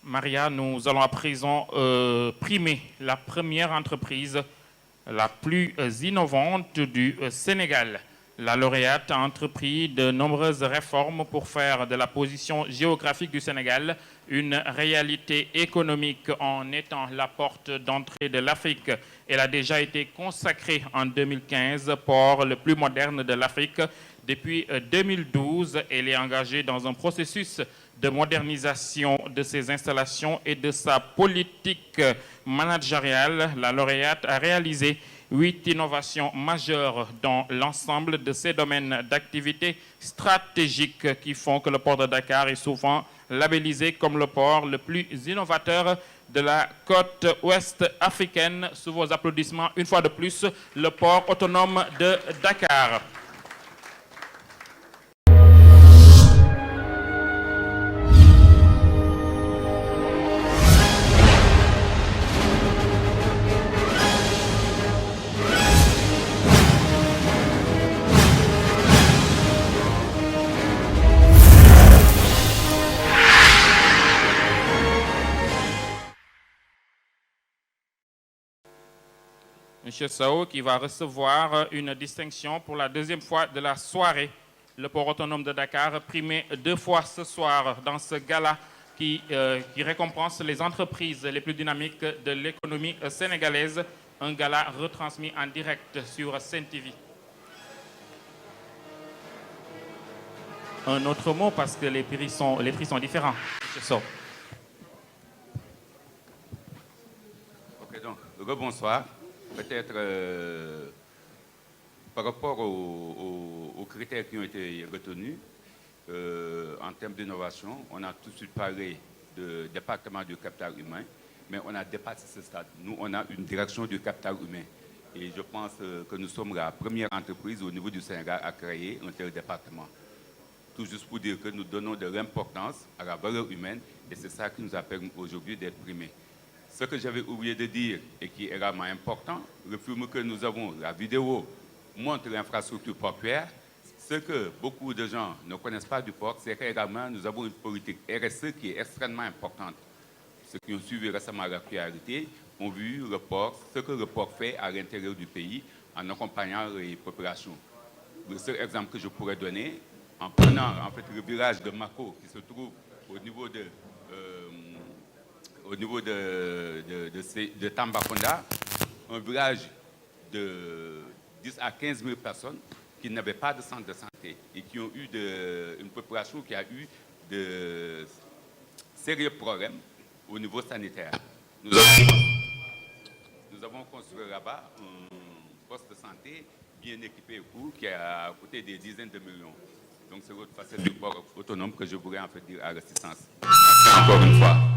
Maria, nous allons à présent primer la première entreprise la plus innovante du Sénégal. La lauréate a entrepris de nombreuses réformes pour faire de la position géographique du Sénégal une réalité économique en étant la porte d'entrée de l'Afrique. Elle a déjà été consacrée en 2015 port le plus moderne de l'Afrique. Depuis 2012, elle est engagée dans un processus de modernisation de ses installations et de sa politique managériale. La lauréate a réalisé 8 innovations majeures dans l'ensemble de ces domaines d'activité stratégiques qui font que le port de Dakar est souvent labellisé comme le port le plus innovateur de la côte ouest africaine. Sous vos applaudissements, une fois de plus, le port autonome de Dakar. Monsieur Sao qui va recevoir une distinction pour la deuxième fois de la soirée. Le port autonome de Dakar primé 2 fois ce soir dans ce gala qui récompense les entreprises les plus dynamiques de l'économie sénégalaise. Un gala retransmis en direct sur Sen TV. Un autre mot parce que les prix sont différents. Monsieur Sao. Ok, donc, rebonsoir. Peut-être par rapport aux critères qui ont été retenus en termes d'innovation, on a tout de suite parlé de département du capital humain, mais on a dépassé ce stade. Nous, on a une direction du capital humain. Et je pense que nous sommes la première entreprise au niveau du Sénégal à créer un tel département. Tout juste pour dire que nous donnons de l'importance à la valeur humaine et c'est ça qui nous a permis aujourd'hui d'être primés. Ce que j'avais oublié de dire et qui est également important, le film que nous avons, la vidéo, montre l'infrastructure portuaire. Ce que beaucoup de gens ne connaissent pas du port, c'est qu'également nous avons une politique RSE qui est extrêmement importante. Ceux qui ont suivi récemment l'actualité ont vu le port, ce que le port fait à l'intérieur du pays en accompagnant les populations. Le seul exemple que je pourrais donner, en prenant en fait le village de Mako qui se trouve au niveau de Tambacounda, un village de 10 à 15 000 personnes qui n'avaient pas de centre de santé et qui ont eu une population qui a eu de sérieux problèmes au niveau sanitaire. Nous avons construit là-bas un poste de santé bien équipé qui a coûté des dizaines de millions. Donc c'est l'autre facette du port autonome que je voulais en fait dire à l'assistance. Merci encore une fois.